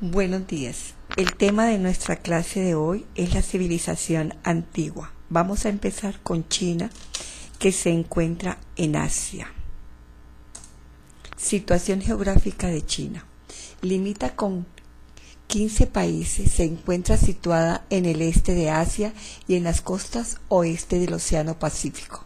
Buenos días. El tema de nuestra clase de hoy es la civilización antigua. Vamos a empezar con China, que se encuentra en Asia. Situación geográfica de China. Limita con 15 países, se encuentra situada en el este de Asia y en las costas oeste del Océano Pacífico.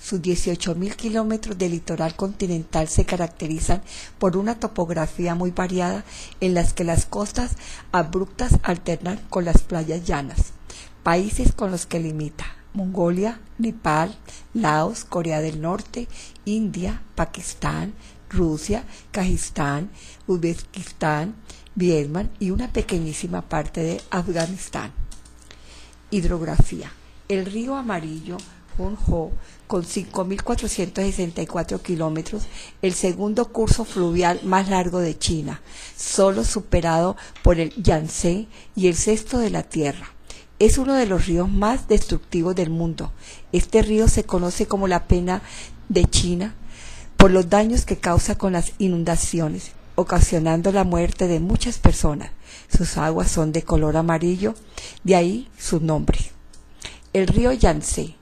Sus 18.000 kilómetros de litoral continental se caracterizan por una topografía muy variada en las que las costas abruptas alternan con las playas llanas. Países con los que limita: Mongolia, Nepal, Laos, Corea del Norte, India, Pakistán, Rusia, Kazajistán, Uzbekistán, Vietnam y una pequeñísima parte de Afganistán. Hidrografía. El río Amarillo Honghe, con 5.464 kilómetros, el segundo curso fluvial más largo de China, solo superado por el Yangtze y el sexto de la Tierra. Es uno de los ríos más destructivos del mundo. Este río se conoce como la pena de China por los daños que causa con las inundaciones, ocasionando la muerte de muchas personas. Sus aguas son de color amarillo, de ahí su nombre. El río Yangtze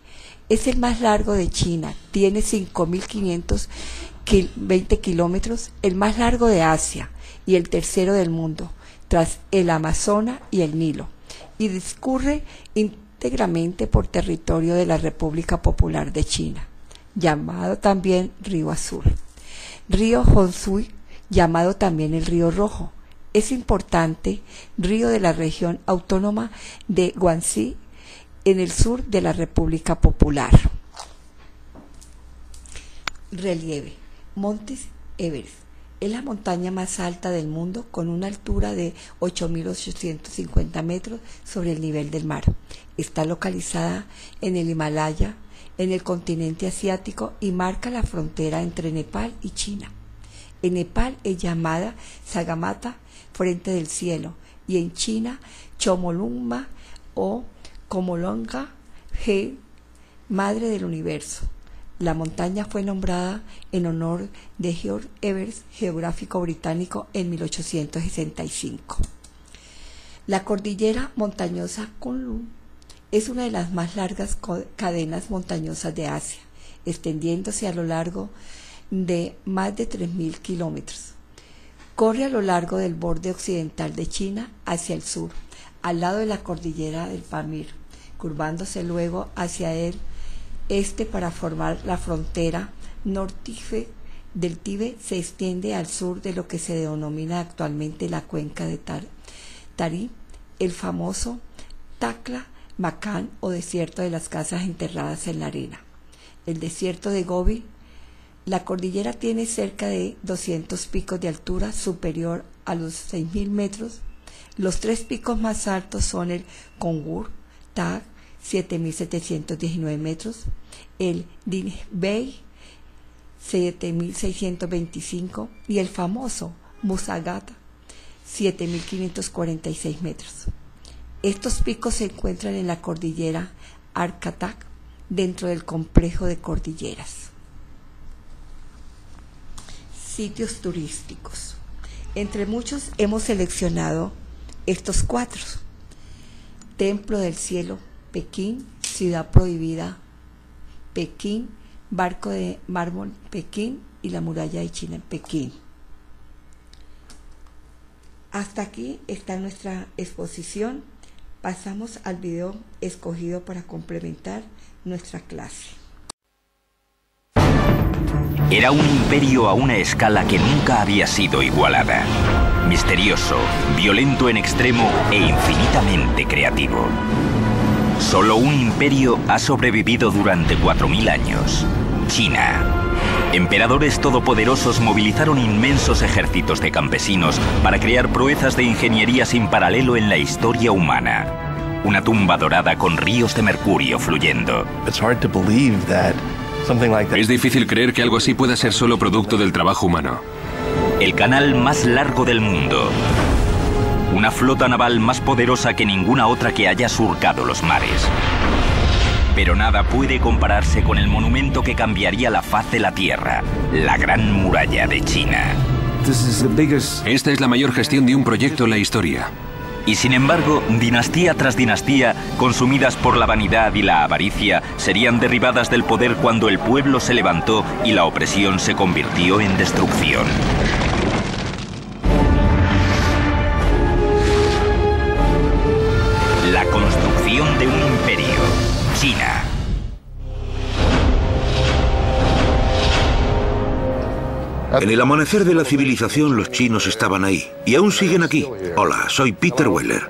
es el más largo de China, tiene 5.520 kilómetros, el más largo de Asia y el tercero del mundo, tras el Amazonas y el Nilo, y discurre íntegramente por territorio de la República Popular de China, llamado también Río Azul. Río Honshui, llamado también el Río Rojo, es importante río de la región autónoma de Guangxi, en el sur de la República Popular. Relieve. Montes Everest es la montaña más alta del mundo, con una altura de 8.850 metros sobre el nivel del mar. Está localizada en el Himalaya, en el continente asiático, y marca la frontera entre Nepal y China. En Nepal es llamada Sagamata, frente del cielo, y en China Chomolungma o Komolonga Ge, madre del universo. La montaña fue nombrada en honor de George Everest, geográfico británico, en 1865. La cordillera montañosa Kunlun es una de las más largas cadenas montañosas de Asia, extendiéndose a lo largo de más de 3.000 kilómetros. Corre a lo largo del borde occidental de China hacia el sur, al lado de la cordillera del Pamir, curvándose luego hacia el este para formar la frontera norte del Tíbet. Se extiende al sur de lo que se denomina actualmente la cuenca de Tarim, el famoso Takla Makan o desierto de las casas enterradas en la arena. El desierto de Gobi. La cordillera tiene cerca de 200 picos de altura, superior a los 6.000 metros. Los tres picos más altos son el Kongur Tag, 7.719 metros, el Dinbei, 7.625, y el famoso Musagata, 7.546 metros. Estos picos se encuentran en la cordillera Arkatak, dentro del complejo de cordilleras. Sitios turísticos. Entre muchos hemos seleccionado estos 4: Templo del Cielo, Pekín; Ciudad Prohibida, Pekín; Barco de Mármol, Pekín; y la Muralla de China en Pekín. Hasta aquí está nuestra exposición. Pasamos al video escogido para complementar nuestra clase. Era un imperio a una escala que nunca había sido igualada. Misterioso, violento en extremo e infinitamente creativo. Solo un imperio ha sobrevivido durante 4.000 años: China. Emperadores todopoderosos movilizaron inmensos ejércitos de campesinos para crear proezas de ingeniería sin paralelo en la historia humana. Una tumba dorada con ríos de mercurio fluyendo. Es difícil creer que algo así pueda ser solo producto del trabajo humano. El canal más largo del mundo. Una flota naval más poderosa que ninguna otra que haya surcado los mares. Pero nada puede compararse con el monumento que cambiaría la faz de la Tierra: la Gran Muralla de China. Esta es la mayor gestión de un proyecto en la historia. Y sin embargo, dinastía tras dinastía, consumidas por la vanidad y la avaricia, serían derribadas del poder cuando el pueblo se levantó y la opresión se convirtió en destrucción. La construcción de un imperio. China. En el amanecer de la civilización los chinos estaban ahí y aún siguen aquí. Hola, soy Peter Weller.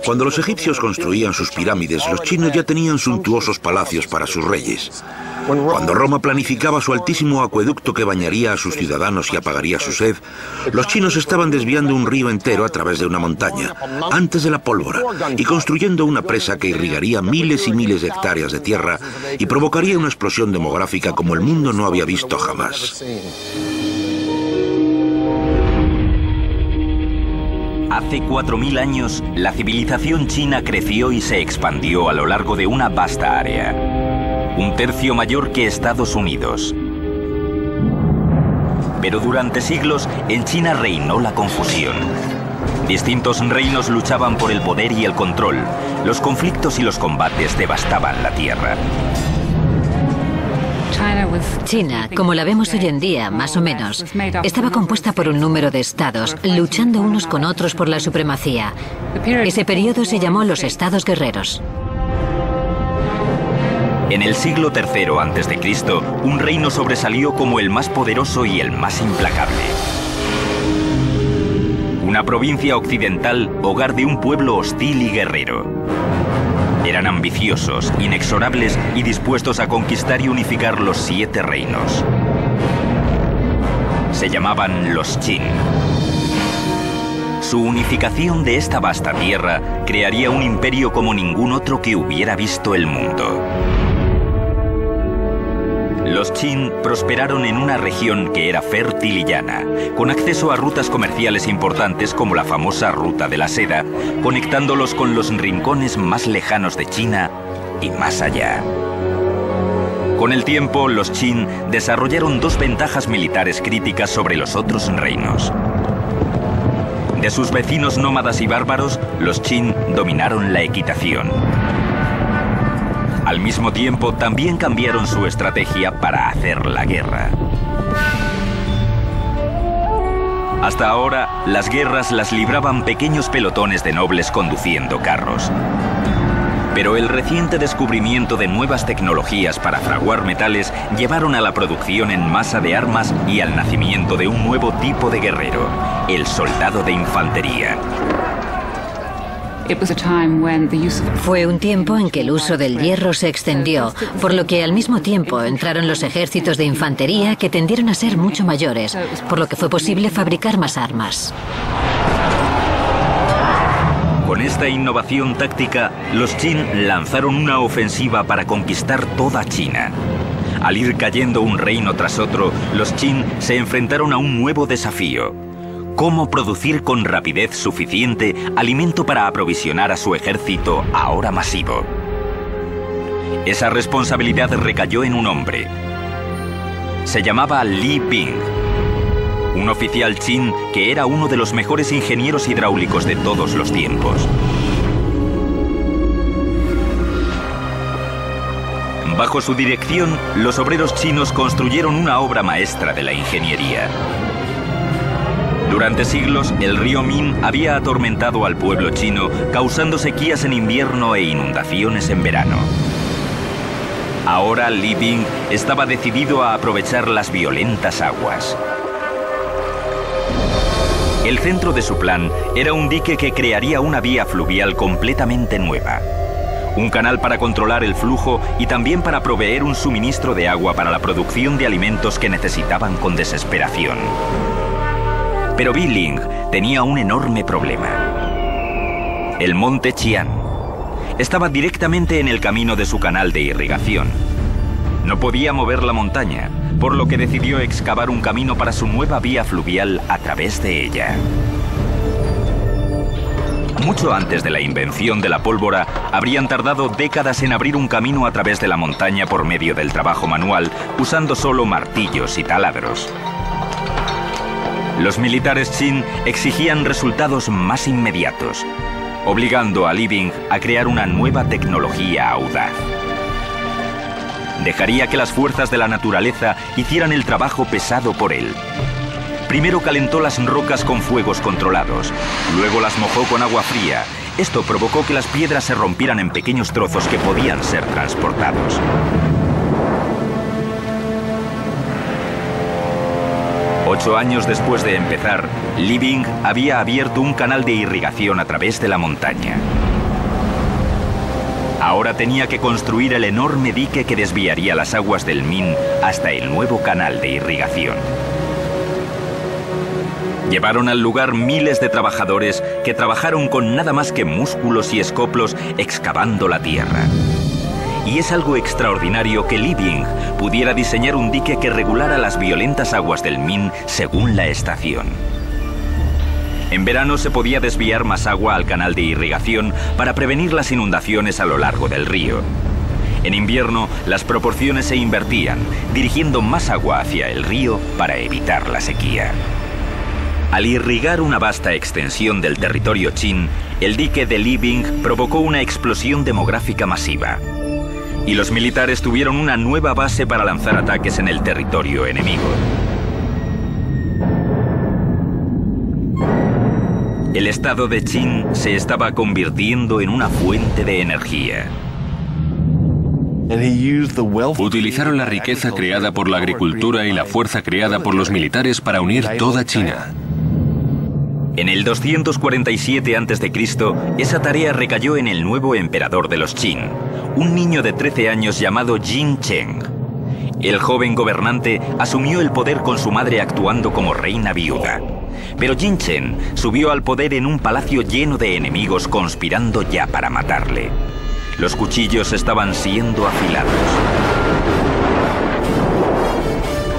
Cuando los egipcios construían sus pirámides, los chinos ya tenían suntuosos palacios para sus reyes. Cuando Roma planificaba su altísimo acueducto que bañaría a sus ciudadanos y apagaría su sed, los chinos estaban desviando un río entero a través de una montaña, antes de la pólvora, y construyendo una presa que irrigaría miles y miles de hectáreas de tierra y provocaría una explosión demográfica como el mundo no había visto jamás. Hace 4000 años, la civilización china creció y se expandió a lo largo de una vasta área, un tercio mayor que Estados Unidos. Pero durante siglos, en China reinó la confusión. Distintos reinos luchaban por el poder y el control. Los conflictos y los combates devastaban la tierra. China, como la vemos hoy en día, más o menos, estaba compuesta por un número de estados, luchando unos con otros por la supremacía. Ese periodo se llamó los Estados Guerreros. En el siglo III a.C., un reino sobresalió como el más poderoso y el más implacable. Una provincia occidental, hogar de un pueblo hostil y guerrero. Eran ambiciosos, inexorables y dispuestos a conquistar y unificar los 7 reinos. Se llamaban los Qin. Su unificación de esta vasta tierra crearía un imperio como ningún otro que hubiera visto el mundo. Los Qin prosperaron en una región que era fértil y llana, con acceso a rutas comerciales importantes como la famosa Ruta de la Seda, conectándolos con los rincones más lejanos de China y más allá. Con el tiempo, los Qin desarrollaron 2 ventajas militares críticas sobre los otros reinos. De sus vecinos nómadas y bárbaros, los Qin dominaron la equitación. Al mismo tiempo, también cambiaron su estrategia para hacer la guerra. Hasta ahora, las guerras las libraban pequeños pelotones de nobles conduciendo carros. Pero el reciente descubrimiento de nuevas tecnologías para fraguar metales llevaron a la producción en masa de armas y al nacimiento de un nuevo tipo de guerrero, el soldado de infantería. Fue un tiempo en que el uso del hierro se extendió, por lo que al mismo tiempo entraron los ejércitos de infantería que tendieron a ser mucho mayores, por lo que fue posible fabricar más armas. Con esta innovación táctica, los Qin lanzaron una ofensiva para conquistar toda China. Al ir cayendo un reino tras otro, los Qin se enfrentaron a un nuevo desafío: cómo producir con rapidez suficiente alimento para aprovisionar a su ejército ahora masivo. Esa responsabilidad recayó en un hombre. Se llamaba Li Bing, un oficial Qin que era uno de los mejores ingenieros hidráulicos de todos los tiempos. Bajo su dirección, los obreros chinos construyeron una obra maestra de la ingeniería. Durante siglos, el río Min había atormentado al pueblo chino, causando sequías en invierno e inundaciones en verano. Ahora Li Bing estaba decidido a aprovechar las violentas aguas. El centro de su plan era un dique que crearía una vía fluvial completamente nueva. Un canal para controlar el flujo y también para proveer un suministro de agua para la producción de alimentos que necesitaban con desesperación. Pero Biling tenía un enorme problema. El monte Qian estaba directamente en el camino de su canal de irrigación. No podía mover la montaña, por lo que decidió excavar un camino para su nueva vía fluvial a través de ella. Mucho antes de la invención de la pólvora, habrían tardado décadas en abrir un camino a través de la montaña por medio del trabajo manual, usando solo martillos y taladros. Los militares Qin exigían resultados más inmediatos, obligando a Li Bing a crear una nueva tecnología audaz. Dejaría que las fuerzas de la naturaleza hicieran el trabajo pesado por él. Primero calentó las rocas con fuegos controlados, luego las mojó con agua fría. Esto provocó que las piedras se rompieran en pequeños trozos que podían ser transportados. Ocho años después de empezar, Li Bing había abierto un canal de irrigación a través de la montaña. Ahora tenía que construir el enorme dique que desviaría las aguas del Min hasta el nuevo canal de irrigación. Llevaron al lugar miles de trabajadores que trabajaron con nada más que músculos y escoplos excavando la tierra. Y es algo extraordinario que Li Bing pudiera diseñar un dique que regulara las violentas aguas del Min según la estación. En verano se podía desviar más agua al canal de irrigación para prevenir las inundaciones a lo largo del río. En invierno, las proporciones se invertían, dirigiendo más agua hacia el río para evitar la sequía. Al irrigar una vasta extensión del territorio Qin, el dique de Li Bing provocó una explosión demográfica masiva. Y los militares tuvieron una nueva base para lanzar ataques en el territorio enemigo. El estado de Qin se estaba convirtiendo en una fuente de energía. Utilizaron la riqueza creada por la agricultura y la fuerza creada por los militares para unir toda China. En el 247 a.C., esa tarea recayó en el nuevo emperador de los Qin, un niño de 13 años llamado Jin Cheng. El joven gobernante asumió el poder con su madre actuando como reina viuda. Pero Jin Cheng subió al poder en un palacio lleno de enemigos conspirando ya para matarle. Los cuchillos estaban siendo afilados.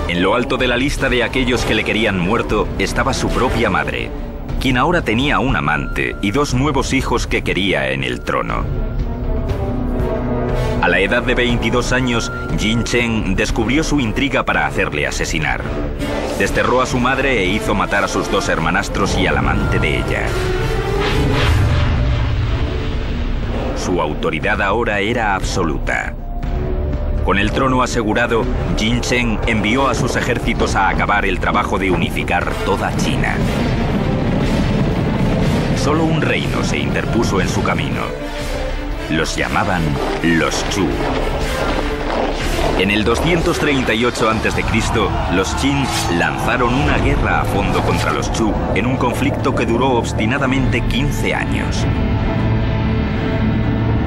En lo alto de la lista de aquellos que le querían muerto estaba su propia madre, quien ahora tenía un amante y dos nuevos hijos que quería en el trono. A la edad de 22 años, Jin Cheng descubrió su intriga para hacerle asesinar. Desterró a su madre e hizo matar a sus dos hermanastros y al amante de ella. Su autoridad ahora era absoluta. Con el trono asegurado, Jin Cheng envió a sus ejércitos a acabar el trabajo de unificar toda China. Solo un reino se interpuso en su camino. Los llamaban los Chu. En el 238 a.C., los Qin lanzaron una guerra a fondo contra los Chu en un conflicto que duró obstinadamente 15 años.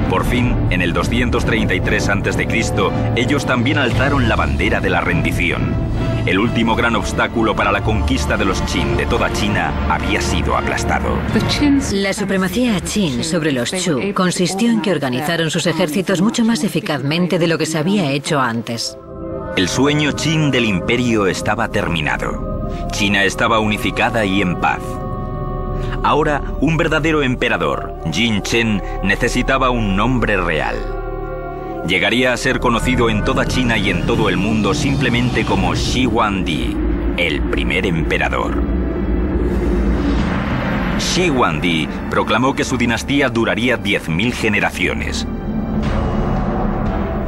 Por fin, en el 233 a.C., ellos también alzaron la bandera de la rendición. El último gran obstáculo para la conquista de los Qin de toda China había sido aplastado. La supremacía Qin sobre los Chu consistió en que organizaron sus ejércitos mucho más eficazmente de lo que se había hecho antes. El sueño Qin del imperio estaba terminado. China estaba unificada y en paz. Ahora, un verdadero emperador, Jin Cheng, necesitaba un nombre real. Llegaría a ser conocido en toda China y en todo el mundo simplemente como Shi Huangdi, el primer emperador. Shi Huangdi proclamó que su dinastía duraría 10.000 generaciones.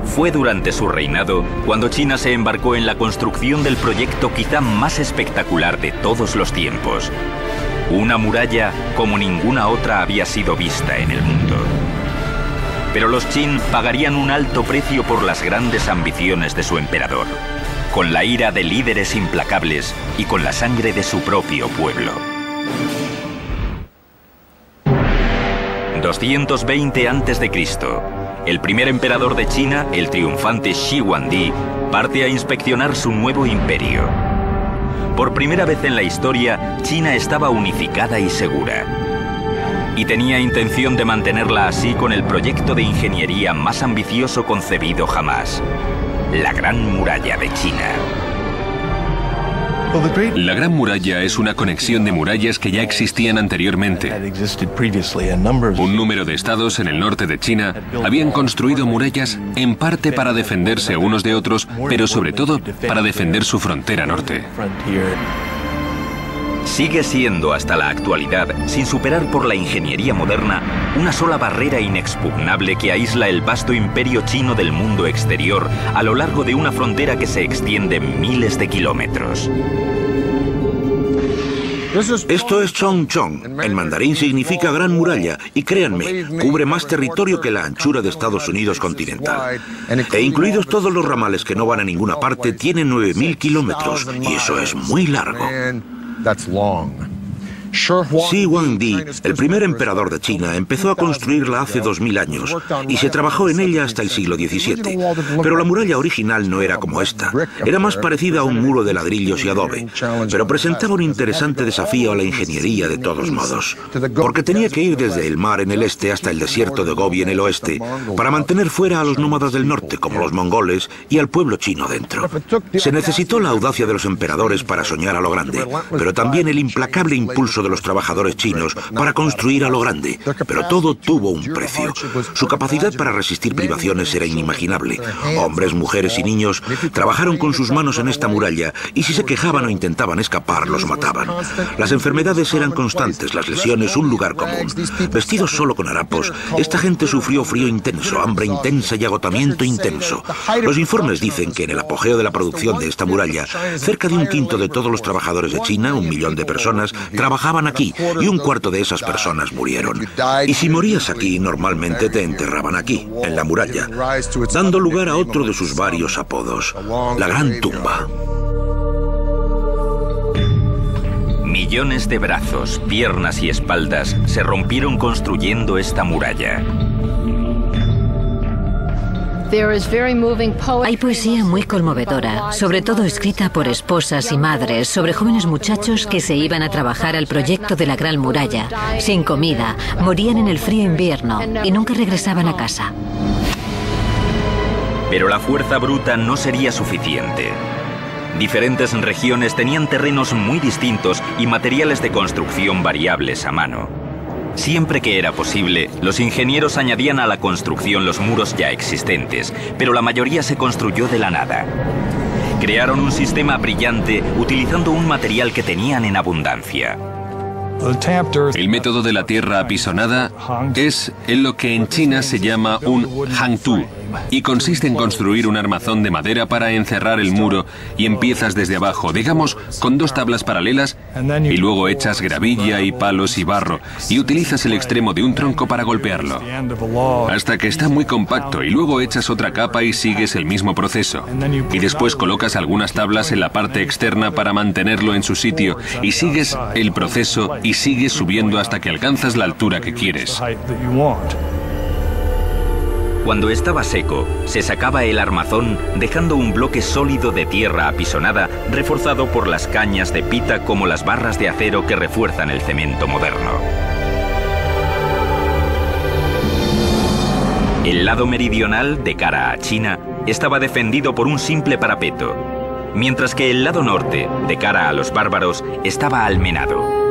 Fue durante su reinado cuando China se embarcó en la construcción del proyecto quizá más espectacular de todos los tiempos. Una muralla como ninguna otra había sido vista en el mundo. Pero los Qin pagarían un alto precio por las grandes ambiciones de su emperador, con la ira de líderes implacables y con la sangre de su propio pueblo. 220 a.C., el primer emperador de China, el triunfante Shi Huangdi, parte a inspeccionar su nuevo imperio. Por primera vez en la historia, China estaba unificada y segura. Y tenía intención de mantenerla así con el proyecto de ingeniería más ambicioso concebido jamás: la Gran Muralla de China. La Gran Muralla es una conexión de murallas que ya existían anteriormente. Un número de estados en el norte de China habían construido murallas en parte para defenderse unos de otros, pero sobre todo para defender su frontera norte. Sigue siendo hasta la actualidad, sin superar por la ingeniería moderna, una sola barrera inexpugnable que aísla el vasto imperio chino del mundo exterior a lo largo de una frontera que se extiende miles de kilómetros. Esto es Chongchong. En mandarín significa Gran Muralla y créanme, cubre más territorio que la anchura de Estados Unidos continental. E incluidos todos los ramales que no van a ninguna parte, tiene 9.000 kilómetros y eso es muy largo. Shi Huangdi, el primer emperador de China, empezó a construirla hace 2000 años y se trabajó en ella hasta el siglo XVII. Pero la muralla original no era como esta. Era más parecida a un muro de ladrillos y adobe, pero presentaba un interesante desafío a la ingeniería de todos modos, porque tenía que ir desde el mar en el este hasta el desierto de Gobi en el oeste, para mantener fuera a los nómadas del norte, como los mongoles, y al pueblo chino dentro. Se necesitó la audacia de los emperadores para soñar a lo grande, pero también el implacable impulso de los trabajadores chinos para construir a lo grande, pero todo tuvo un precio. Su capacidad para resistir privaciones era inimaginable. Hombres, mujeres y niños trabajaron con sus manos en esta muralla y si se quejaban o intentaban escapar, los mataban. Las enfermedades eran constantes, las lesiones un lugar común. Vestidos solo con harapos, esta gente sufrió frío intenso, hambre intensa y agotamiento intenso. Los informes dicen que en el apogeo de la producción de esta muralla, cerca de 1/5 de todos los trabajadores de China, 1 millón de personas, trabajaban aquí y 1/4 de esas personas murieron. Y si morías aquí, normalmente te enterraban aquí, en la muralla, dando lugar a otro de sus varios apodos, la Gran Tumba. Millones de brazos, piernas y espaldas se rompieron construyendo esta muralla. Hay poesía muy conmovedora, sobre todo escrita por esposas y madres, sobre jóvenes muchachos que se iban a trabajar al proyecto de la Gran Muralla, sin comida, morían en el frío invierno y nunca regresaban a casa. Pero la fuerza bruta no sería suficiente. Diferentes regiones tenían terrenos muy distintos y materiales de construcción variables a mano. Siempre que era posible, los ingenieros añadían a la construcción los muros ya existentes, pero la mayoría se construyó de la nada. Crearon un sistema brillante utilizando un material que tenían en abundancia. El método de la tierra apisonada es en lo que en China se llama un hangtu y consiste en construir un armazón de madera para encerrar el muro y empiezas desde abajo, digamos, con 2 tablas paralelas y luego echas gravilla y palos y barro y utilizas el extremo de un tronco para golpearlo hasta que está muy compacto y luego echas otra capa y sigues el mismo proceso y después colocas algunas tablas en la parte externa para mantenerlo en su sitio y sigues el proceso y sigues subiendo hasta que alcanzas la altura que quieres. Cuando estaba seco, se sacaba el armazón dejando un bloque sólido de tierra apisonada reforzado por las cañas de pita como las barras de acero que refuerzan el cemento moderno. El lado meridional, de cara a China, estaba defendido por un simple parapeto, mientras que el lado norte, de cara a los bárbaros, estaba almenado.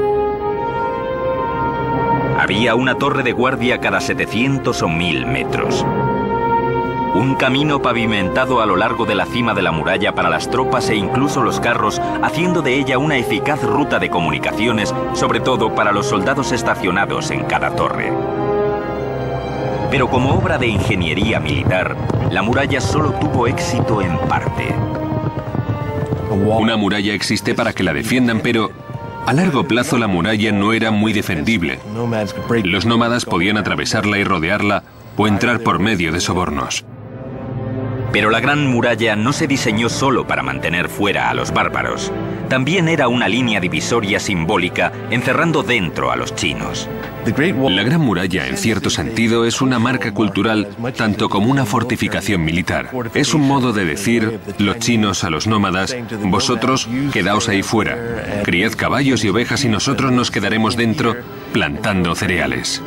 Había una torre de guardia cada 700 o 1000 metros. Un camino pavimentado a lo largo de la cima de la muralla para las tropas e incluso los carros, haciendo de ella una eficaz ruta de comunicaciones, sobre todo para los soldados estacionados en cada torre. Pero como obra de ingeniería militar, la muralla solo tuvo éxito en parte. Una muralla existe para que la defiendan, pero a largo plazo la muralla no era muy defendible. Los nómadas podían atravesarla y rodearla o entrar por medio de sobornos. Pero la Gran Muralla no se diseñó solo para mantener fuera a los bárbaros. También era una línea divisoria simbólica encerrando dentro a los chinos. La Gran Muralla, en cierto sentido, es una marca cultural tanto como una fortificación militar. Es un modo de decir, los chinos a los nómadas, vosotros quedaos ahí fuera, criad caballos y ovejas y nosotros nos quedaremos dentro plantando cereales.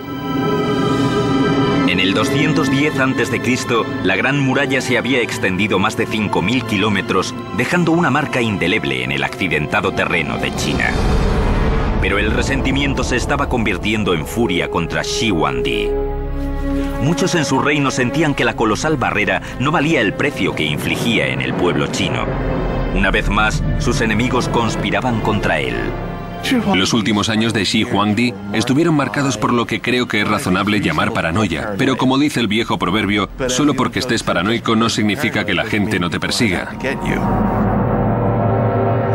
En el 210 a.C., la Gran Muralla se había extendido más de 5.000 kilómetros, dejando una marca indeleble en el accidentado terreno de China. Pero el resentimiento se estaba convirtiendo en furia contra Shi Huangdi. Muchos en su reino sentían que la colosal barrera no valía el precio que infligía en el pueblo chino. Una vez más, sus enemigos conspiraban contra él. Los últimos años de Shi Huangdi estuvieron marcados por lo que creo que es razonable llamar paranoia, pero como dice el viejo proverbio, solo porque estés paranoico no significa que la gente no te persiga.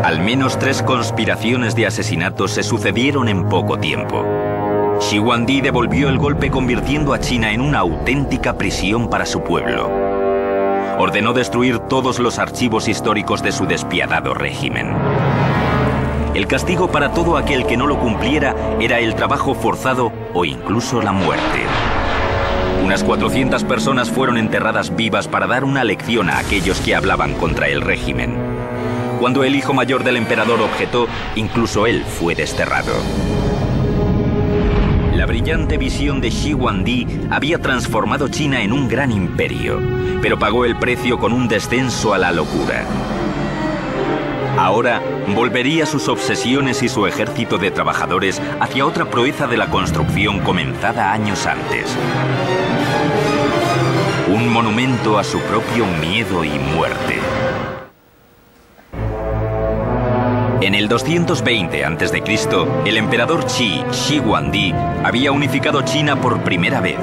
Al menos 3 conspiraciones de asesinatos se sucedieron en poco tiempo. Shi Huangdi devolvió el golpe convirtiendo a China en una auténtica prisión para su pueblo. Ordenó destruir todos los archivos históricos de su despiadado régimen. El castigo para todo aquel que no lo cumpliera era el trabajo forzado o incluso la muerte. Unas 400 personas fueron enterradas vivas para dar una lección a aquellos que hablaban contra el régimen. Cuando el hijo mayor del emperador objetó, incluso él fue desterrado. La brillante visión de Shi Huangdi había transformado China en un gran imperio, pero pagó el precio con un descenso a la locura. Ahora volvería sus obsesiones y su ejército de trabajadores hacia otra proeza de la construcción comenzada años antes. Un monumento a su propio miedo y muerte. En el 220 a.C., el emperador Shi Huangdi había unificado China por primera vez.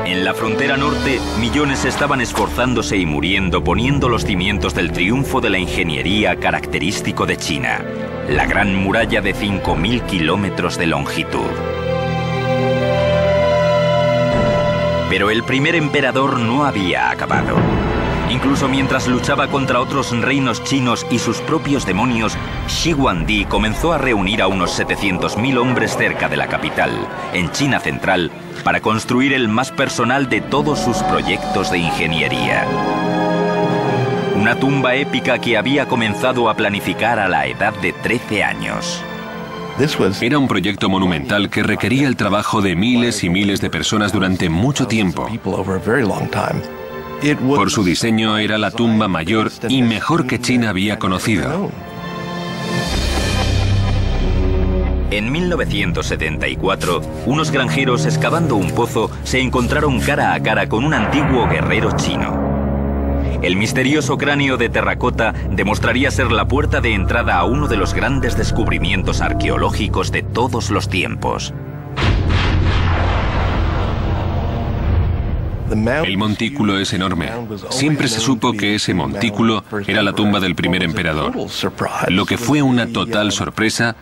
En la frontera norte, millones estaban esforzándose y muriendo poniendo los cimientos del triunfo de la ingeniería característico de China, la gran muralla de 5.000 kilómetros de longitud. Pero el primer emperador no había acabado. Incluso mientras luchaba contra otros reinos chinos y sus propios demonios, Shi Huangdi comenzó a reunir a unos 700.000 hombres cerca de la capital, en China central, para construir el más personal de todos sus proyectos de ingeniería. Una tumba épica que había comenzado a planificar a la edad de 13 años. Era un proyecto monumental que requería el trabajo de miles y miles de personas durante mucho tiempo. Por su diseño era la tumba mayor y mejor que China había conocido. En 1974, unos granjeros excavando un pozo se encontraron cara a cara con un antiguo guerrero chino. El misterioso cráneo de terracota demostraría ser la puerta de entrada a uno de los grandes descubrimientos arqueológicos de todos los tiempos. El montículo es enorme. Siempre se supo que ese montículo era la tumba del primer emperador. Lo que fue una total sorpresa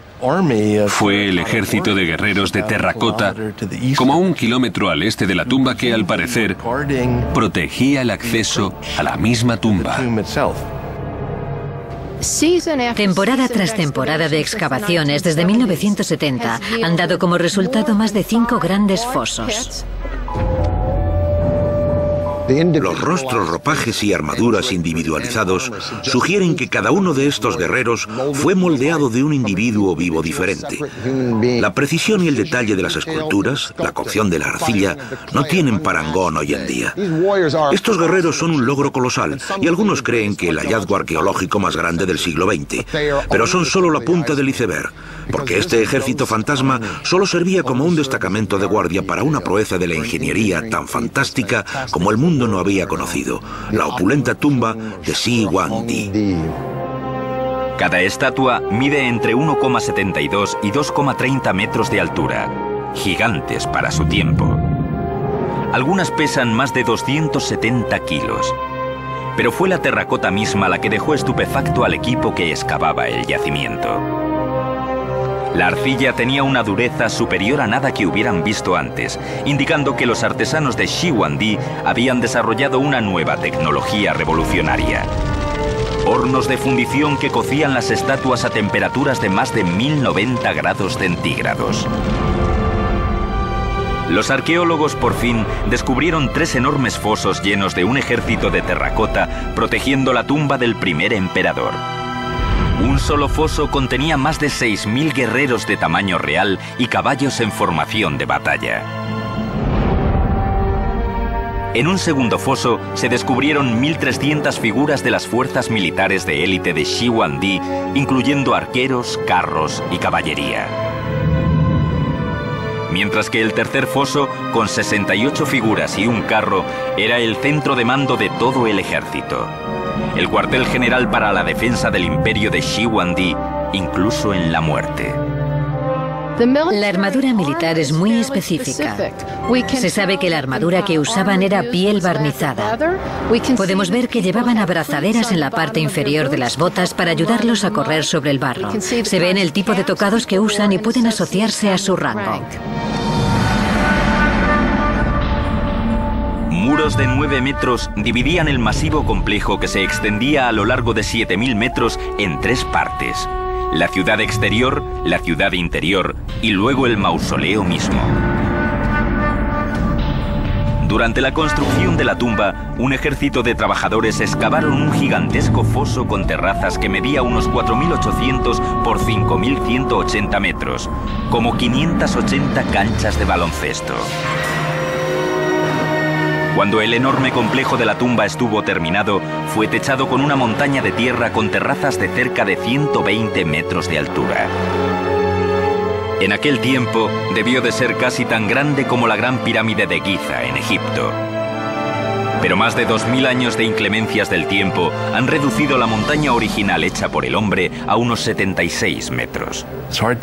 fue el ejército de guerreros de terracota, como a 1 kilómetro al este de la tumba que, al parecer, protegía el acceso a la misma tumba. Temporada tras temporada de excavaciones desde 1970 han dado como resultado más de 5 grandes fosos. Los rostros, ropajes y armaduras individualizados sugieren que cada uno de estos guerreros fue moldeado de un individuo vivo diferente. La precisión y el detalle de las esculturas, la cocción de la arcilla, no tienen parangón hoy en día. Estos guerreros son un logro colosal y algunos creen que el hallazgo arqueológico más grande del siglo XX, pero son solo la punta del iceberg, porque este ejército fantasma solo servía como un destacamento de guardia para una proeza de la ingeniería tan fantástica como el mundo no había conocido, la opulenta tumba de Shi Huangdi. Cada estatua mide entre 1,72 y 2,30 metros de altura, gigantes para su tiempo. Algunas pesan más de 270 kilos, pero fue la terracota misma la que dejó estupefacto al equipo que excavaba el yacimiento. La arcilla tenía una dureza superior a nada que hubieran visto antes, indicando que los artesanos de Shi Huangdi habían desarrollado una nueva tecnología revolucionaria. Hornos de fundición que cocían las estatuas a temperaturas de más de 1090 grados centígrados. Los arqueólogos por fin descubrieron 3 enormes fosos llenos de un ejército de terracota protegiendo la tumba del primer emperador. Un solo foso contenía más de 6.000 guerreros de tamaño real y caballos en formación de batalla. En un segundo foso se descubrieron 1.300 figuras de las fuerzas militares de élite de Shi Huangdi, incluyendo arqueros, carros y caballería. mientras que el tercer foso, con 68 figuras y un carro, era el centro de mando de todo el ejército. El cuartel general para la defensa del imperio de Shiguandi, incluso en la muerte. La armadura militar es muy específica. Se sabe que la armadura que usaban era piel barnizada. Podemos ver que llevaban abrazaderas en la parte inferior de las botas para ayudarlos a correr sobre el barro. Se ven el tipo de tocados que usan y pueden asociarse a su rango. Muros de 9 metros dividían el masivo complejo que se extendía a lo largo de 7.000 metros en 3 partes. La ciudad exterior, la ciudad interior y luego el mausoleo mismo. Durante la construcción de la tumba, un ejército de trabajadores excavaron un gigantesco foso con terrazas que medía unos 4.800 por 5.180 metros, como 580 canchas de baloncesto. Cuando el enorme complejo de la tumba estuvo terminado, fue techado con una montaña de tierra con terrazas de cerca de 120 metros de altura. En aquel tiempo, debió de ser casi tan grande como la Gran Pirámide de Giza, en Egipto. Pero más de 2000 años de inclemencias del tiempo han reducido la montaña original hecha por el hombre a unos 76 metros.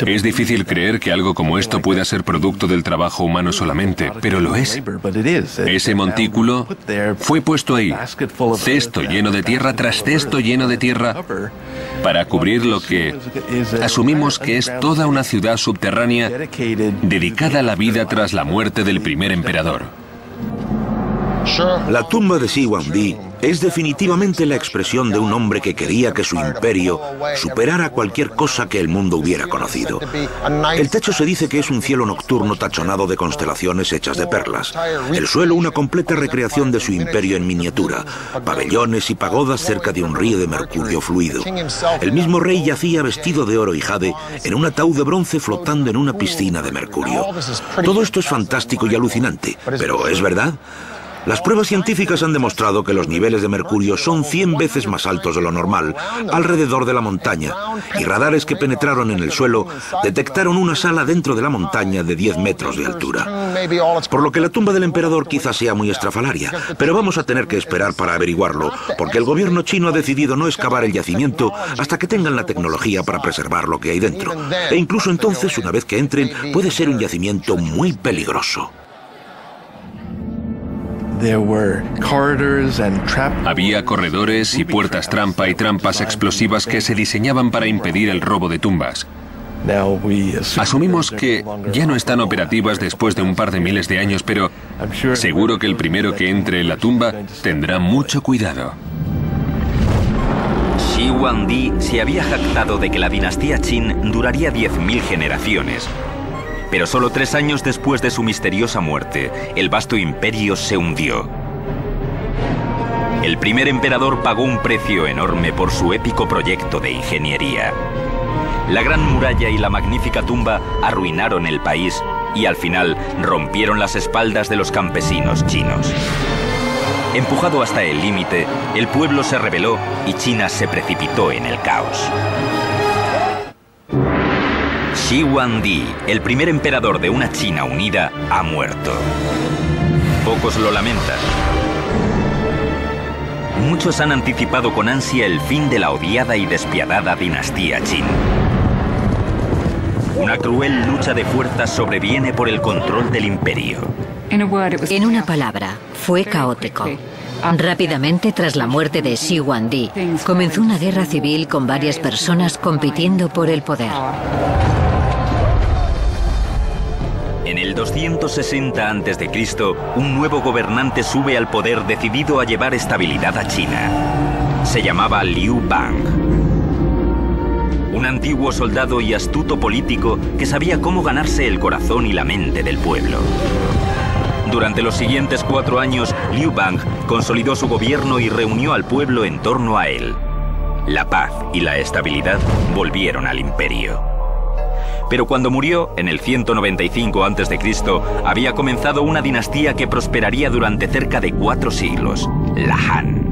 Es difícil creer que algo como esto pueda ser producto del trabajo humano solamente, pero lo es. Ese montículo fue puesto ahí, cesto lleno de tierra tras cesto lleno de tierra, para cubrir lo que asumimos que es toda una ciudad subterránea dedicada a la vida tras la muerte del primer emperador. La tumba de Shiguandi es definitivamente la expresión de un hombre que quería que su imperio superara cualquier cosa que el mundo hubiera conocido. El techo se dice que es un cielo nocturno tachonado de constelaciones hechas de perlas. El suelo una completa recreación de su imperio en miniatura, pabellones y pagodas cerca de un río de mercurio fluido. El mismo rey yacía vestido de oro y jade en un ataúd de bronce flotando en una piscina de mercurio. Todo esto es fantástico y alucinante, pero ¿es verdad? Las pruebas científicas han demostrado que los niveles de mercurio son 100 veces más altos de lo normal alrededor de la montaña, y radares que penetraron en el suelo detectaron una sala dentro de la montaña de 10 metros de altura. Por lo que la tumba del emperador quizás sea muy estrafalaria, pero vamos a tener que esperar para averiguarlo, porque el gobierno chino ha decidido no excavar el yacimiento hasta que tengan la tecnología para preservar lo que hay dentro. E incluso entonces, una vez que entren, puede ser un yacimiento muy peligroso. Había corredores y puertas trampa y trampas explosivas que se diseñaban para impedir el robo de tumbas. Asumimos que ya no están operativas después de un par de miles de años, pero seguro que el primero que entre en la tumba tendrá mucho cuidado. Shiguandi se había jactado de que la dinastía Qin duraría 10.000 generaciones. Pero solo 3 años después de su misteriosa muerte, el vasto imperio se hundió. El primer emperador pagó un precio enorme por su épico proyecto de ingeniería. La gran muralla y la magnífica tumba arruinaron el país y al final rompieron las espaldas de los campesinos chinos. Empujado hasta el límite, el pueblo se rebeló y China se precipitó en el caos. Shiguandi, el primer emperador de una China unida, ha muerto. Pocos lo lamentan. Muchos han anticipado con ansia el fin de la odiada y despiadada dinastía Qin. Una cruel lucha de fuerzas sobreviene por el control del imperio. En una palabra, fue caótico. Rápidamente, tras la muerte de Shiguandi, comenzó una guerra civil con varias personas compitiendo por el poder. En el 260 a.C., un nuevo gobernante sube al poder decidido a llevar estabilidad a China. Se llamaba Liu Bang. Un antiguo soldado y astuto político que sabía cómo ganarse el corazón y la mente del pueblo. Durante los siguientes 4 años, Liu Bang consolidó su gobierno y reunió al pueblo en torno a él. La paz y la estabilidad volvieron al imperio. Pero cuando murió, en el 195 a.C., había comenzado una dinastía que prosperaría durante cerca de 4 siglos, la Han.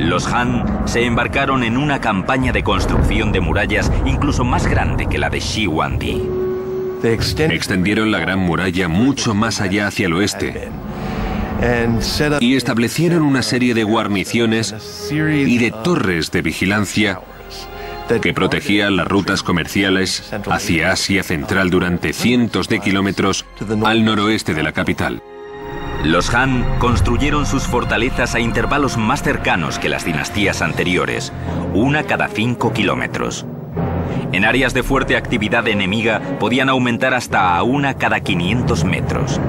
Los Han se embarcaron en una campaña de construcción de murallas incluso más grande que la de Shi Huangdi. Extendieron la Gran Muralla mucho más allá hacia el oeste y establecieron una serie de guarniciones y de torres de vigilancia que protegían las rutas comerciales hacia Asia Central durante cientos de kilómetros al noroeste de la capital. Los Han construyeron sus fortalezas a intervalos más cercanos que las dinastías anteriores, una cada 5 kilómetros. En áreas de fuerte actividad enemiga podían aumentar hasta a una cada 500 metros.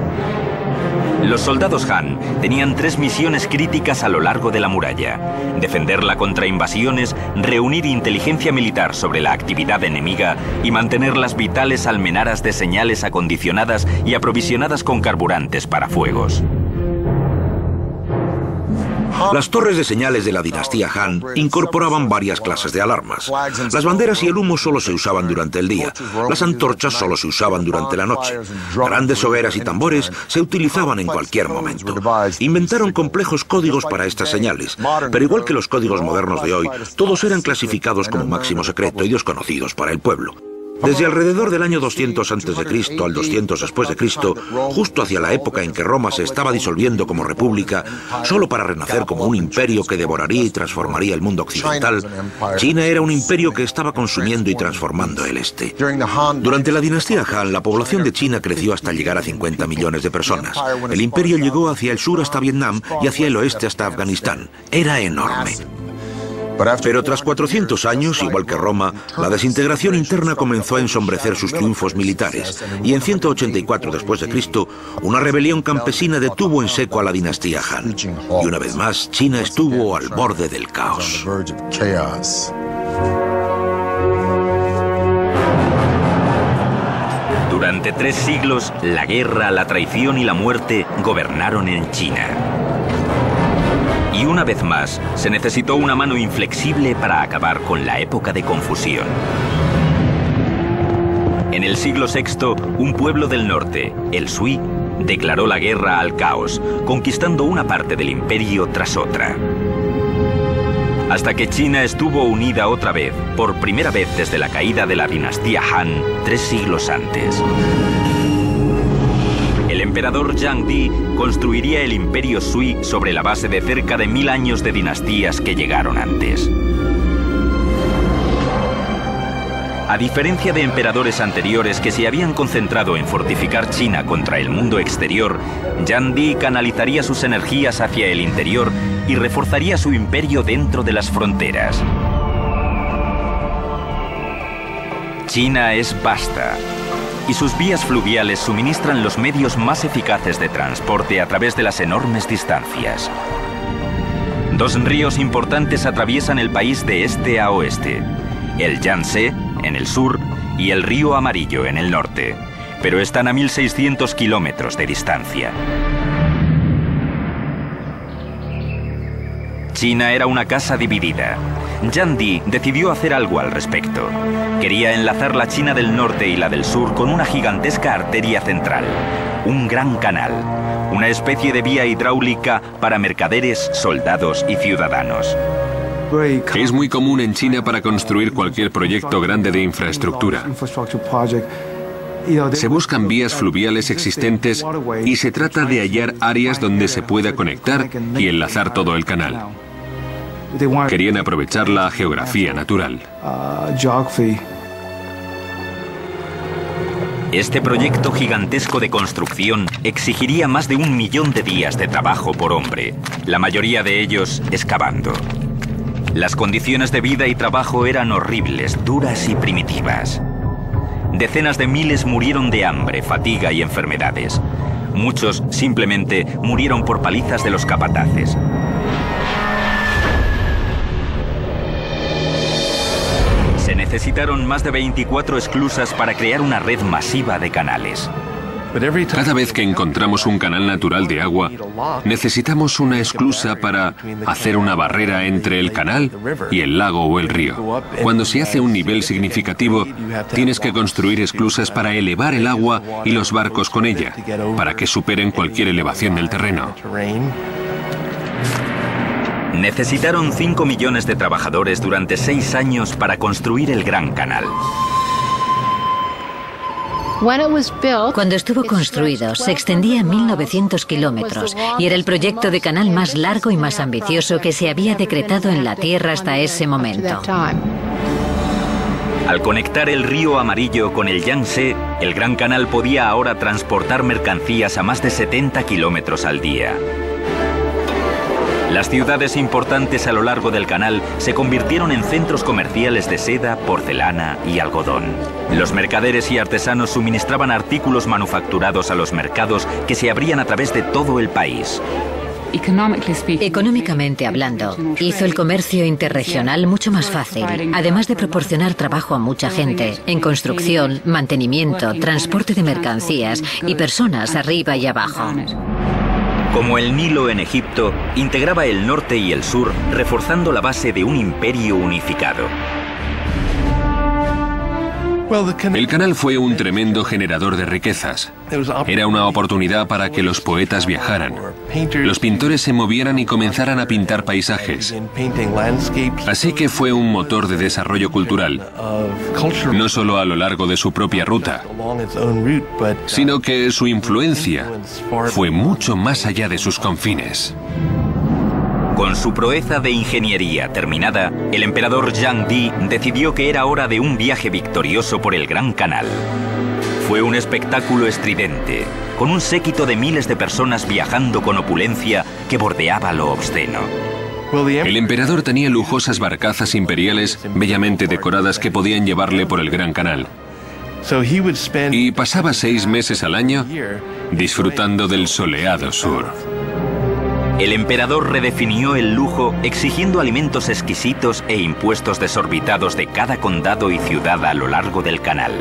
Los soldados Han tenían 3 misiones críticas a lo largo de la muralla: defenderla contra invasiones, reunir inteligencia militar sobre la actividad enemiga y mantener las vitales almenaras de señales acondicionadas y aprovisionadas con carburantes para fuegos. Las torres de señales de la dinastía Han incorporaban varias clases de alarmas. Las banderas y el humo solo se usaban durante el día. Las antorchas solo se usaban durante la noche. Grandes hogueras y tambores se utilizaban en cualquier momento. Inventaron complejos códigos para estas señales, pero igual que los códigos modernos de hoy, todos eran clasificados como máximo secreto y desconocidos para el pueblo. Desde alrededor del año 200 a.C. al 200 después de Cristo, justo hacia la época en que Roma se estaba disolviendo como república, solo para renacer como un imperio que devoraría y transformaría el mundo occidental, China era un imperio que estaba consumiendo y transformando el este. Durante la dinastía Han, la población de China creció hasta llegar a 50 millones de personas. El imperio llegó hacia el sur hasta Vietnam y hacia el oeste hasta Afganistán. Era enorme. Pero tras 400 años, igual que Roma, la desintegración interna comenzó a ensombrecer sus triunfos militares, y en 184 después de Cristo, una rebelión campesina detuvo en seco a la dinastía Han. Y una vez más, China estuvo al borde del caos. Durante 3 siglos, la guerra, la traición y la muerte gobernaron en China. Y una vez más, se necesitó una mano inflexible para acabar con la época de confusión. En el siglo VI, un pueblo del norte, el Sui, declaró la guerra al caos, conquistando una parte del imperio tras otra. Hasta que China estuvo unida otra vez, por primera vez desde la caída de la dinastía Han, 3 siglos antes. El emperador Yang Di construiría el imperio Sui sobre la base de cerca de 1000 años de dinastías que llegaron antes. A diferencia de emperadores anteriores que se habían concentrado en fortificar China contra el mundo exterior, Yang Di canalizaría sus energías hacia el interior y reforzaría su imperio dentro de las fronteras. China es vasta, y sus vías fluviales suministran los medios más eficaces de transporte a través de las enormes distancias. 2 ríos importantes atraviesan el país de este a oeste: el Yangtze, en el sur, y el río Amarillo, en el norte, pero están a 1600 kilómetros de distancia. China era una casa dividida. Yang Di decidió hacer algo al respecto. Quería enlazar la China del norte y la del sur con una gigantesca arteria central, un gran canal, una especie de vía hidráulica para mercaderes, soldados y ciudadanos. Es muy común en China para construir cualquier proyecto grande de infraestructura. Se buscan vías fluviales existentes y se trata de hallar áreas donde se pueda conectar y enlazar todo el canal. Querían aprovechar la geografía natural. Este proyecto gigantesco de construcción exigiría más de 1 millón de días de trabajo por hombre, la mayoría de ellos excavando. Las condiciones de vida y trabajo eran horribles, duras y primitivas. Decenas de miles murieron de hambre, fatiga y enfermedades. Muchos simplemente murieron por palizas de los capataces. Se necesitaron más de 24 esclusas para crear una red masiva de canales. Cada vez que encontramos un canal natural de agua, necesitamos una esclusa para hacer una barrera entre el canal y el lago o el río. Cuando se hace un nivel significativo, tienes que construir esclusas para elevar el agua y los barcos con ella, para que superen cualquier elevación del terreno. Necesitaron 5 millones de trabajadores durante 6 años para construir el Gran Canal. Cuando estuvo construido, se extendía 1.900 kilómetros y era el proyecto de canal más largo y más ambicioso que se había decretado en la Tierra hasta ese momento. Al conectar el río Amarillo con el Yangtze, el Gran Canal podía ahora transportar mercancías a más de 70 kilómetros al día. Las ciudades importantes a lo largo del canal se convirtieron en centros comerciales de seda, porcelana y algodón. Los mercaderes y artesanos suministraban artículos manufacturados a los mercados que se abrían a través de todo el país. Económicamente hablando, hizo el comercio interregional mucho más fácil, además de proporcionar trabajo a mucha gente, en construcción, mantenimiento, transporte de mercancías y personas arriba y abajo. Como el Nilo en Egipto, integraba el norte y el sur, reforzando la base de un imperio unificado. El canal fue un tremendo generador de riquezas. Era una oportunidad para que los poetas viajaran, los pintores se movieran y comenzaran a pintar paisajes. Así que fue un motor de desarrollo cultural, no solo a lo largo de su propia ruta, sino que su influencia fue mucho más allá de sus confines. Con su proeza de ingeniería terminada, el emperador Zhang Di decidió que era hora de un viaje victorioso por el Gran Canal. Fue un espectáculo estridente, con un séquito de miles de personas viajando con opulencia que bordeaba lo obsceno. El emperador tenía lujosas barcazas imperiales bellamente decoradas que podían llevarle por el Gran Canal. Y pasaba 6 meses al año disfrutando del soleado sur. El emperador redefinió el lujo exigiendo alimentos exquisitos e impuestos desorbitados de cada condado y ciudad a lo largo del canal.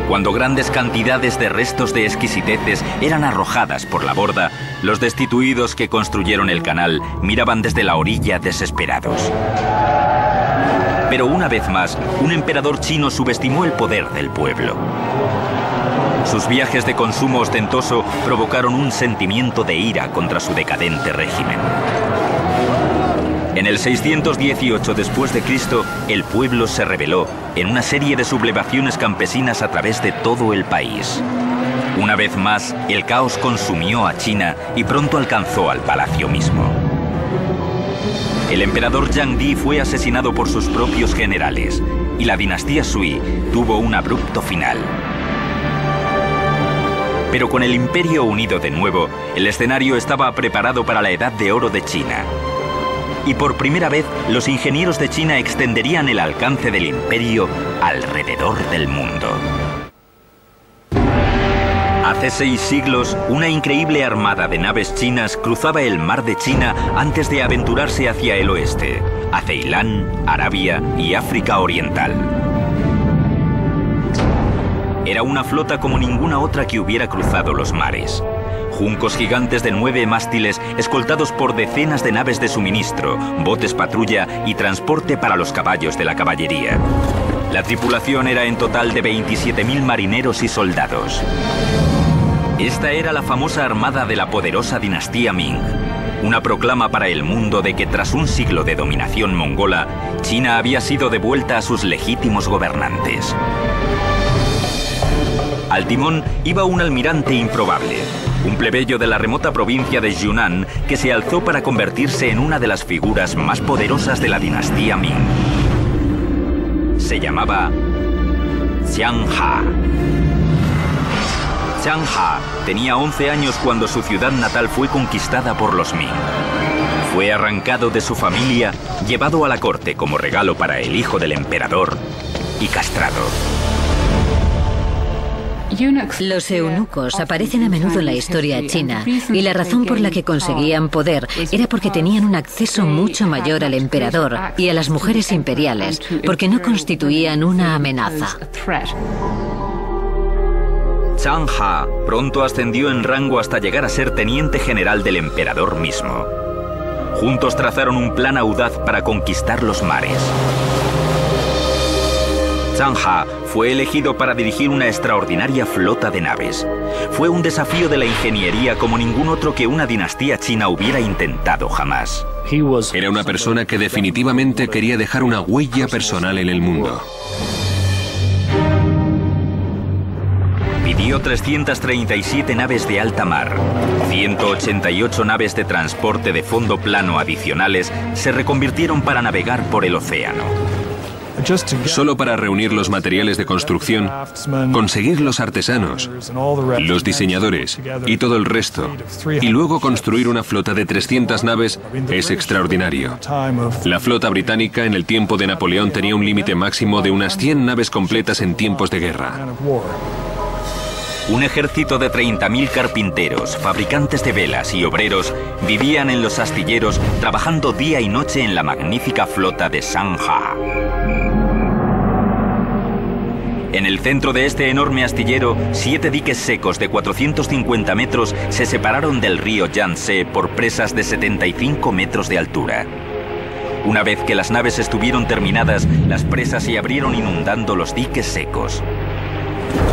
Cuando grandes cantidades de restos de exquisiteces eran arrojadas por la borda, los destituidos que construyeron el canal miraban desde la orilla desesperados. Pero una vez más, un emperador chino subestimó el poder del pueblo. Sus viajes de consumo ostentoso provocaron un sentimiento de ira contra su decadente régimen. En el 618 después de Cristo, el pueblo se rebeló en una serie de sublevaciones campesinas a través de todo el país. Una vez más, el caos consumió a China y pronto alcanzó al palacio mismo. El emperador Zhang Di fue asesinado por sus propios generales y la dinastía Sui tuvo un abrupto final. Pero con el imperio unido de nuevo, el escenario estaba preparado para la Edad de Oro de China. Y por primera vez, los ingenieros de China extenderían el alcance del imperio alrededor del mundo. Hace 6 siglos, una increíble armada de naves chinas cruzaba el mar de China antes de aventurarse hacia el oeste, a Ceilán, Arabia y África Oriental. Era una flota como ninguna otra que hubiera cruzado los mares. Juncos gigantes de 9 mástiles, escoltados por decenas de naves de suministro, botes patrulla y transporte para los caballos de la caballería. La tripulación era en total de 27.000 marineros y soldados. Esta era la famosa armada de la poderosa dinastía Ming. Una proclama para el mundo de que tras un siglo de dominación mongola, China había sido devuelta a sus legítimos gobernantes. Al timón iba un almirante improbable, un plebeyo de la remota provincia de Yunnan que se alzó para convertirse en una de las figuras más poderosas de la dinastía Ming. Se llamaba Xiang Ha. Xiang Ha tenía 11 años cuando su ciudad natal fue conquistada por los Ming. Fue arrancado de su familia, llevado a la corte como regalo para el hijo del emperador y castrado. Los eunucos aparecen a menudo en la historia china y la razón por la que conseguían poder era porque tenían un acceso mucho mayor al emperador y a las mujeres imperiales, porque no constituían una amenaza. Xiang Ha pronto ascendió en rango hasta llegar a ser teniente general del emperador mismo. Juntos trazaron un plan audaz para conquistar los mares. Xiang Ha fue elegido para dirigir una extraordinaria flota de naves. Fue un desafío de la ingeniería como ningún otro que una dinastía china hubiera intentado jamás. Era una persona que definitivamente quería dejar una huella personal en el mundo. Pidió 337 naves de alta mar. 188 naves de transporte de fondo plano adicionales se reconvirtieron para navegar por el océano. Solo para reunir los materiales de construcción, conseguir los artesanos, los diseñadores y todo el resto, y luego construir una flota de 300 naves es extraordinario. La flota británica en el tiempo de Napoleón tenía un límite máximo de unas 100 naves completas en tiempos de guerra. Un ejército de 30.000 carpinteros, fabricantes de velas y obreros vivían en los astilleros trabajando día y noche en la magnífica flota de Shanghai. En el centro de este enorme astillero, 7 diques secos de 450 metros se separaron del río Yangtze por presas de 75 metros de altura. Una vez que las naves estuvieron terminadas, las presas se abrieron inundando los diques secos.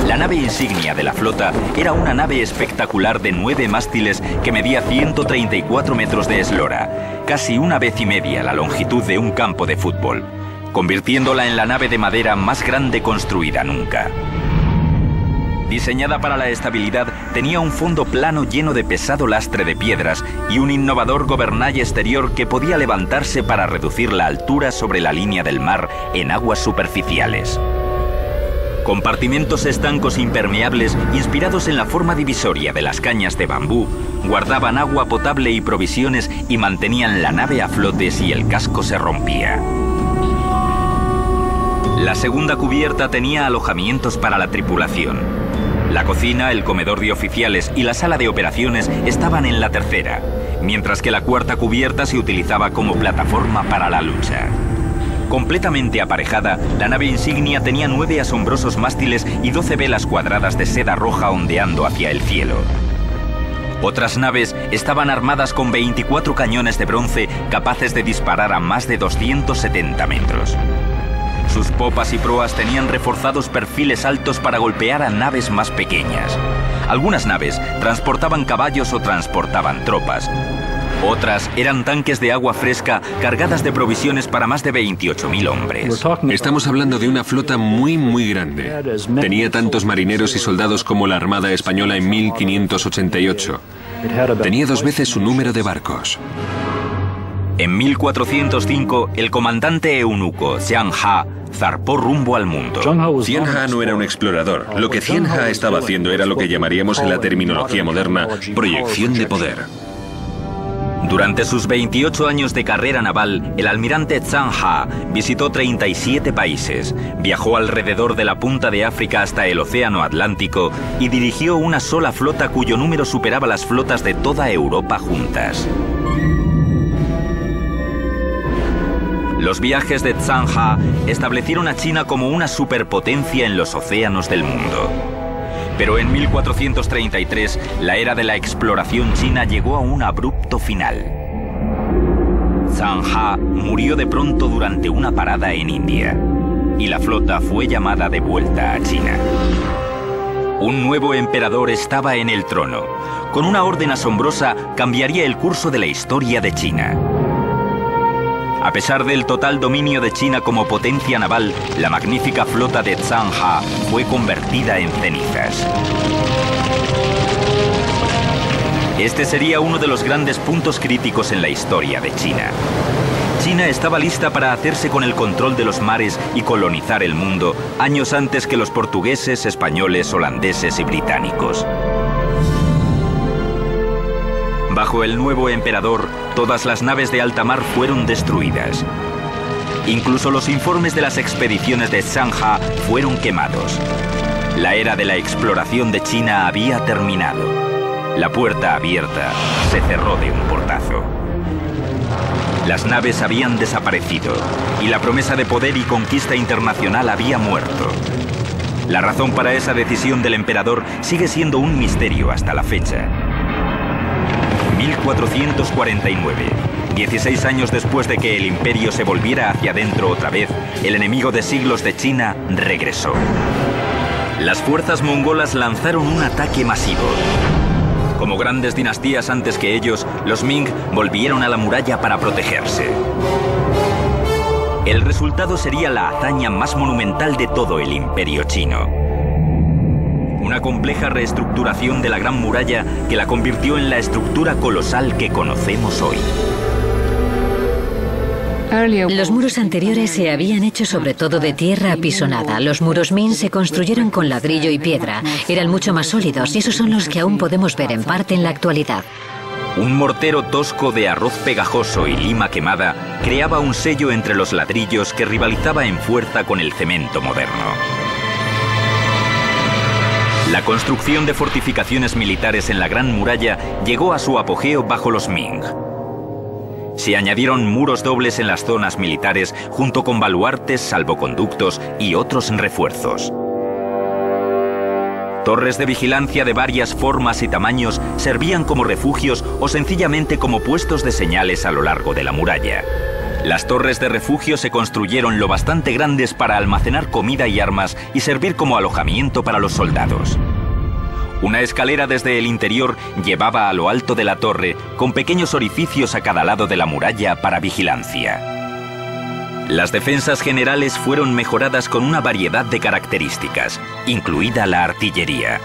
La nave insignia de la flota era una nave espectacular de 9 mástiles que medía 134 metros de eslora, casi 1,5 veces la longitud de un campo de fútbol, convirtiéndola en la nave de madera más grande construida nunca. Diseñada para la estabilidad, tenía un fondo plano lleno de pesado lastre de piedras y un innovador gobernalle exterior que podía levantarse para reducir la altura sobre la línea del mar en aguas superficiales. Compartimentos estancos impermeables inspirados en la forma divisoria de las cañas de bambú guardaban agua potable y provisiones y mantenían la nave a flote si el casco se rompía. La segunda cubierta tenía alojamientos para la tripulación. La cocina, el comedor de oficiales y la sala de operaciones estaban en la tercera, mientras que la cuarta cubierta se utilizaba como plataforma para la lucha. Completamente aparejada, la nave insignia tenía 9 asombrosos mástiles y 12 velas cuadradas de seda roja ondeando hacia el cielo. Otras naves estaban armadas con 24 cañones de bronce capaces de disparar a más de 270 metros. Sus popas y proas tenían reforzados perfiles altos para golpear a naves más pequeñas. Algunas naves transportaban caballos o transportaban tropas. Otras eran tanques de agua fresca cargadas de provisiones para más de 28.000 hombres. Estamos hablando de una flota muy grande. Tenía tantos marineros y soldados como la Armada Española en 1588. Tenía 2 veces su número de barcos. En 1405, el comandante eunuco Xian Ha zarpó rumbo al mundo. Xian Ha no era un explorador. Lo que Xian Ha estaba haciendo era lo que llamaríamos en la terminología moderna proyección de poder. Durante sus 28 años de carrera naval, el almirante Xian Ha visitó 37 países, viajó alrededor de la punta de África hasta el Océano Atlántico y dirigió una sola flota cuyo número superaba las flotas de toda Europa juntas. Los viajes de Xian Ha establecieron a China como una superpotencia en los océanos del mundo. Pero en 1433, la era de la exploración china llegó a un abrupto final. Xian Ha murió de pronto durante una parada en India, y la flota fue llamada de vuelta a China. Un nuevo emperador estaba en el trono. Con una orden asombrosa, cambiaría el curso de la historia de China. A pesar del total dominio de China como potencia naval, la magnífica flota de Xian Ha fue convertida en cenizas. Este sería uno de los grandes puntos críticos en la historia de China. China estaba lista para hacerse con el control de los mares y colonizar el mundo años antes que los portugueses, españoles, holandeses y británicos. Bajo el nuevo emperador, todas las naves de alta mar fueron destruidas. Incluso los informes de las expediciones de Xian Ha fueron quemados. La era de la exploración de China había terminado. La puerta abierta se cerró de un portazo. Las naves habían desaparecido y la promesa de poder y conquista internacional había muerto. La razón para esa decisión del emperador sigue siendo un misterio hasta la fecha. 1449, 16 años después de que el imperio se volviera hacia adentro otra vez, el enemigo de siglos de China regresó. Las fuerzas mongolas lanzaron un ataque masivo. Como grandes dinastías antes que ellos, los Ming volvieron a la muralla para protegerse. El resultado sería la hazaña más monumental de todo el imperio chino. Una compleja reestructuración de la Gran Muralla que la convirtió en la estructura colosal que conocemos hoy. Los muros anteriores se habían hecho sobre todo de tierra apisonada. Los muros Ming se construyeron con ladrillo y piedra. Eran mucho más sólidos y esos son los que aún podemos ver en parte en la actualidad. Un mortero tosco de arroz pegajoso y lima quemada creaba un sello entre los ladrillos que rivalizaba en fuerza con el cemento moderno. La construcción de fortificaciones militares en la Gran Muralla llegó a su apogeo bajo los Ming. Se añadieron muros dobles en las zonas militares junto con baluartes, salvoconductos y otros refuerzos. Torres de vigilancia de varias formas y tamaños servían como refugios o sencillamente como puestos de señales a lo largo de la muralla. Las torres de refugio se construyeron lo bastante grandes para almacenar comida y armas y servir como alojamiento para los soldados. Una escalera desde el interior llevaba a lo alto de la torre, con pequeños orificios a cada lado de la muralla para vigilancia. Las defensas generales fueron mejoradas con una variedad de características, incluida la artillería.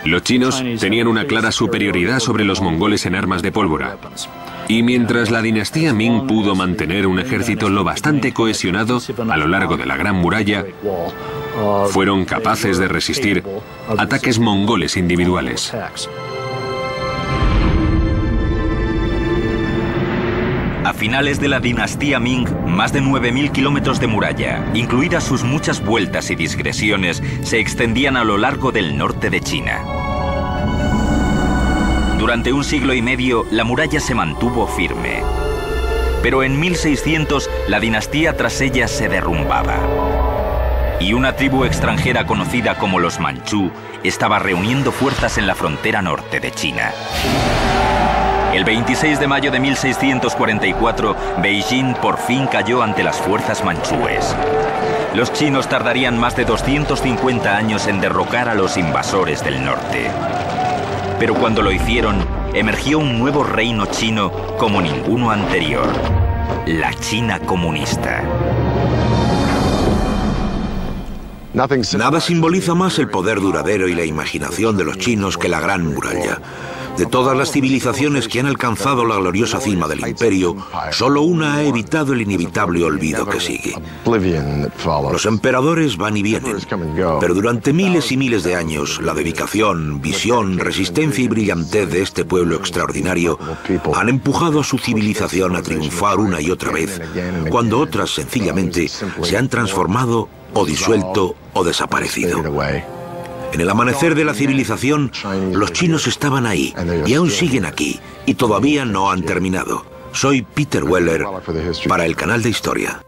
Los chinos tenían una clara superioridad sobre los mongoles en armas de pólvora. Y mientras la dinastía Ming pudo mantener un ejército lo bastante cohesionado a lo largo de la Gran Muralla, fueron capaces de resistir ataques mongoles individuales. A finales de la dinastía Ming, más de 9.000 kilómetros de muralla, incluidas sus muchas vueltas y digresiones, se extendían a lo largo del norte de China. Durante un siglo y medio, la muralla se mantuvo firme. Pero en 1600, la dinastía tras ella se derrumbaba. Y una tribu extranjera conocida como los Manchú estaba reuniendo fuerzas en la frontera norte de China. El 26 de mayo de 1644, Beijing por fin cayó ante las fuerzas manchúes. Los chinos tardarían más de 250 años en derrocar a los invasores del norte. Pero cuando lo hicieron, emergió un nuevo reino chino como ninguno anterior: la China comunista. Nada simboliza más el poder duradero y la imaginación de los chinos que la Gran Muralla. De todas las civilizaciones que han alcanzado la gloriosa cima del imperio, solo una ha evitado el inevitable olvido que sigue. Los emperadores van y vienen, pero durante miles y miles de años, la dedicación, visión, resistencia y brillantez de este pueblo extraordinario han empujado a su civilización a triunfar una y otra vez, cuando otras sencillamente se han transformado o disuelto o desaparecido. En el amanecer de la civilización, los chinos estaban ahí y aún siguen aquí y todavía no han terminado. Soy Peter Weller para el canal de Historia.